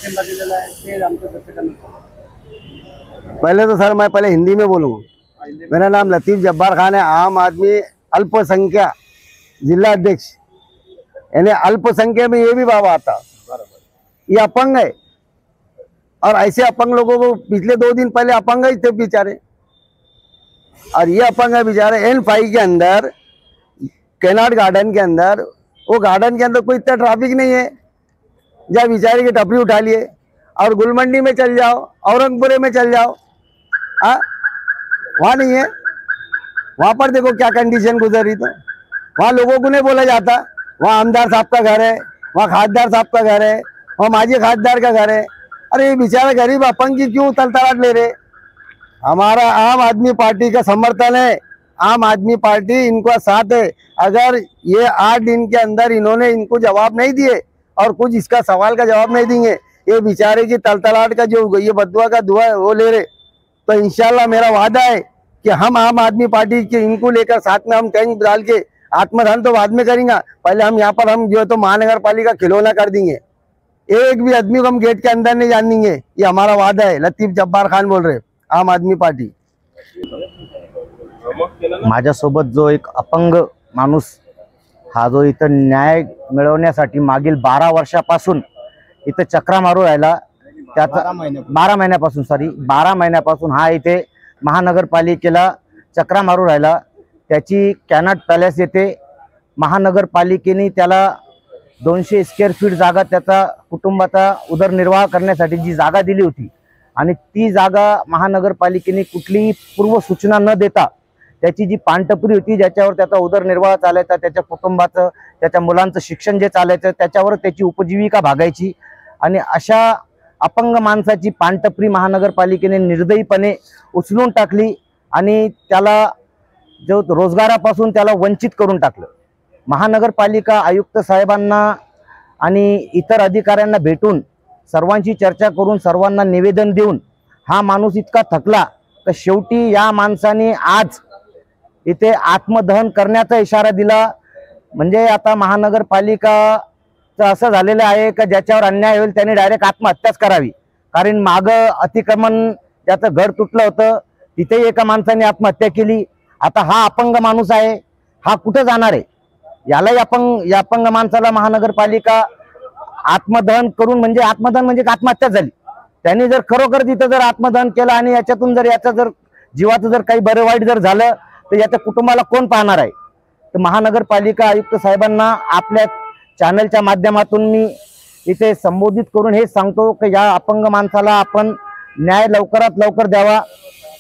पाठिंबा दिलेला आहे ते आमच्या दर्शकांना। पहले तो सर मैं पहले हिंदी में बोलूँगा। मेरा नाम लतीफ जब्बार खान है, आम आदमी अल्पसंख्या जिला अध्यक्ष। यानी अल्पसंख्या में ये भी बाबा आता, ये अपंग है। और ऐसे अपंग लोगों को पिछले 2 दिन पहले अपंग ही थे बेचारे, और ये अपंग है बेचारे। N5 के अंदर कैनाट गार्डन के अंदर, वो गार्डन के अंदर कोई इतना ट्रैफिक नहीं है, जहाँ बेचारे की टपरी उठा लिए। और गुलमंडी में चल जाओ, औरंगपुरे में चल जाओ, हाँ वहाँ नहीं है। वहाँ पर देखो क्या कंडीशन गुजर रही। तो वहाँ लोगों को नहीं बोला जाता, वहाँ आमदार साहब का घर है, वहाँ खासदार साहब का घर है, वहाँ माजी खासदार का घर है। अरे ये बेचारा गरीब अपंग की क्यों तलतलाट ले रहे। हमारा आम आदमी पार्टी का समर्थन है, आम आदमी पार्टी इनका साथ है। अगर ये 8 दिन के अंदर इन्होंने इनको जवाब नहीं दिए और कुछ इसका सवाल का जवाब नहीं देंगे, ये बेचारे की तलतलाट का जो ये बदुआ का दुआ है वो ले रहे, तो इंशाल्लाह मेरा वादा है कि हम आम आदमी पार्टी के इनको लेकर साथ में हम टैंक डाल के आत्मदान तो बाद में करेंगे। पहले हम यहाँ पर हम जो है तो महानगर पालिका खिलौना कर देंगे, एक भी आदमी को हम गेट के अंदर नहीं जान देंगे। ये हमारा वादा है। लतीफ जब्बार खान बोल रहे, आम आदमी पार्टी। माझ्यासोबत जो एक अपंग माणूस हा जो इथं न्याय मिळवण्यासाठी मागील 12 वर्षापासून इथं चक्रा मारू राहिला, त्याचा 12 महिन्यापासून हा इथे महानगरपालिकेला चक्रा मारू राहिला। त्याची कॅनॉट पॅलेस येथे महानगरपालिकेने त्याला 200 स्क्वेअर फीट जागा त्याचा कुटुंबाचा उदरनिर्वाह करण्यासाठी जी जागा दिली होती, आणि ती जागा महानगरपालिकेने कुठलीही पूर्व सूचना न देता त्याची जी पानटपरी होती, ज्याच्यावर त्याचा उदरनिर्वाह चालायचा, त्याच्या कुटुंबाचं त्याच्या मुलांचं शिक्षण जे चालायचं त्याच्यावर त्याची उपजीविका भागायची, आणि अशा अपंग माणसाची पानटपरी महानगरपालिकेने निर्दयीपणे उचलून टाकली आणि त्याला जो रोजगारापासून त्याला वंचित करून टाकलं। महानगरपालिका आयुक्त साहेबांना आणि इतर अधिकाऱ्यांना भेटून सर्वांची चर्चा करून सर्वांना निवेदन देऊन हा माणूस इतका थकला तर शेवटी या माणसाने आज इथे आत्मदहन करण्याचा इशारा दिला। म्हणजे आता महानगरपालिकाचं असं झालेलं आहे की ज्याच्यावर अन्याय होईल त्याने डायरेक्ट आत्महत्याच करावी, कारण मागं अतिक्रमण त्याचं घर तुटलं होतं तिथे एका माणसाने आत्महत्या केली। आता हा अपंग माणूस आहे, हा कुठे जाणार आहे? याला अपंग माणसाला महानगरपालिका आत्मदहन करून म्हणजे आत्मदहन म्हणजे आत्महत्या झाली। त्यांनी जर खरोखर तिथं जर आत्मदहन केलं आणि याच्यातून जर याचं जर जीवाचं जर काही बरं वाईट जर झालं तर याच्या कुटुंबाला कोण पाहणार आहे? तर महानगरपालिका आयुक्त साहेबांना आपल्या चॅनलच्या माध्यमातून मी इथे संबोधित करून हे सांगतो की या अपंग माणसाला आपण न्याय लवकरात लवकर द्यावा।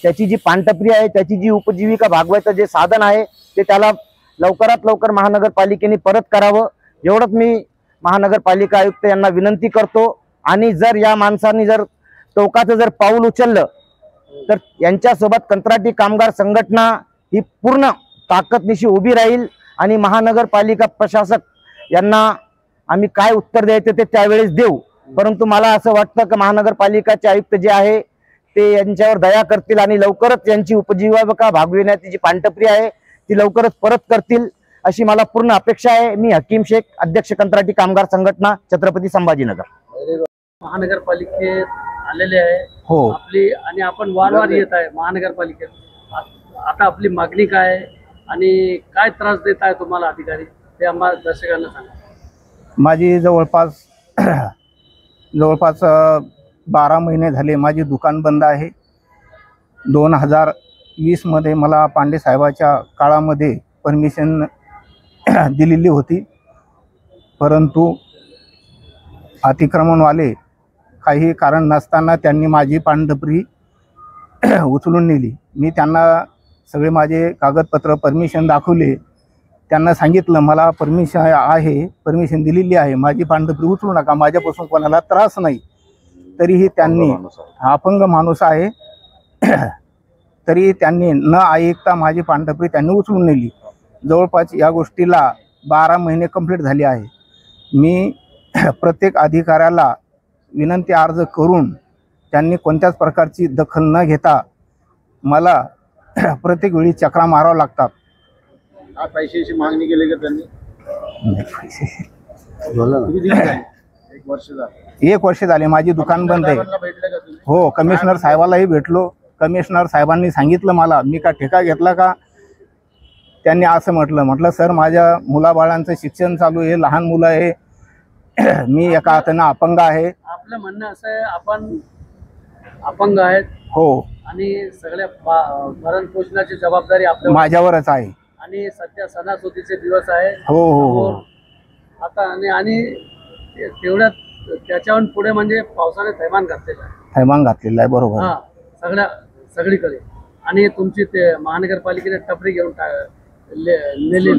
त्याची जी पानटपरी आहे, त्याची जी उपजीविका भागवायचं जे साधन आहे ते त्याला लवकरात लवकर महानगरपालिकेने परत करावं, एवढंच मी महानगरपालिका आयुक्त यांना विनंती करतो। आणि जर या माणसाने जर टोकाचं जर पाऊल उचललं तर यांच्यासोबत कंत्राटी कामगार संघटना ही पूर्ण ताकदनिशी उभी राहील आणि महानगरपालिका प्रशासक यांना आम्ही काय उत्तर द्यायचं ते त्यावेळेस देऊ। परंतु मला असं वाटतं की महानगरपालिकाचे आयुक्त जे आहे ते यांच्यावर दया करतील आणि लवकरच यांची उपजीविका भागविण्याची जी पानटपरी आहे ती लवकरच परत करतील अशी मला पूर्ण अपेक्षा आहे। मी हकीम शेख, अध्यक्ष कंत्राटी कामगार संघटना, छत्रपती संभाजीनगर। महानगरपालिकेत आलेले आहे हो आपली, आणि आपण वारंवार येत आहे महानगरपालिकेत। आता आपली मागणी काय आहे आणि काय त्रास देत आहे तुम्हाला अधिकारी, ते आम्हाला दर्शकांना सांगा। माझी जवळपास 12 महिने झाले माझी दुकान बंद आहे। 2020 मध्ये मला पांडे साहेबाच्या काळामध्ये परमिशन दिलेली होती, परंतु अतिक्रमणवाले काही कारण नसताना त्यांनी माझी पानटपरी उचलून नेली। मी त्यांना सगळे माझे कागदपत्र परमिशन दाखवले, त्यांना सांगितलं मला परमिशन आहे, परमिशन दिलेली आहे, माझी पानटपरी उचलू नका, माझ्यापासून कोणाला त्रास नाही। तरीही त्यांनी, अपंग माणूस आहे तरी त्यांनी न ऐकता माझी पानटपरी त्यांनी उचलून नेली। जवळपास या गोष्टीला 12 महिने कंप्लीट झाले आहे। मी प्रत्येक अधिकाऱ्याला विनंती अर्ज करून त्यांनी कोणत्याच प्रकारची दखल न घेता मला प्रत्येक वेळी चक्रा मारावं लागतात। पैशाची मागणी केली का त्यांनी? बोला ना। 1 वर्ष झाले माझी दुकान बंद आहे. भेटले का तुम्ही? हो, कमिशनर साहेबालाही भेटलो. कमिशनर साहेबांनी सांगितलं मला, मी का ठेका घेतला का? त्यांनी असं म्हटलं सर माझ्या मुलाबाळांचं शिक्षण चालू आहे, लहान मुलं आहे, मी एका हातानं अपंग आहे. आपलं म्हणणं असं आहे, आपण अपंग आहेत हो, आणि सगळ्या भरण पोषणाची जबाबदारी आपल्या माझ्यावरच आहे. आणि सध्या सणासुदीचे दिवस आहे. हो हो हो. आता आणि तेवढ्यात त्याच्याहून पुढे म्हणजे पावसाने थैमान घातलेलं आहे. थैमान घातलेला आहे, बरोबर. हा, सगळीकडे. आणि तुमची ते महानगरपालिकेने टपरी घेऊन नेलेली.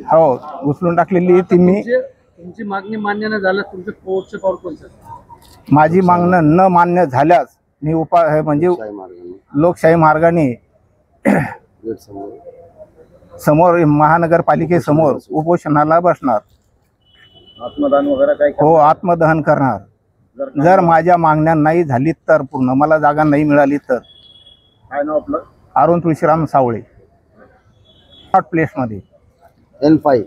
हो, उचलून टाकलेली ती. मी तुमची मागणी मान्य न झाल्यास तुमचे कोर्टचे पाऊल कोणतं? माझी मागणं न मान्य झाल्यास मी म्हणजे लोकशाही मार्गाने समोर महानगरपालिकेसमोर उपोषणाला बसणार. आत्मदान वगैरे काय? हो, आत्मदहन करणार. जर माझ्या मागण्या नाही झाली तर, पूर्ण मला जागा नाही मिळाली तर. काय नाव आपलं? अरुण तुळशीराम सावळे, प्लेस मध्ये N5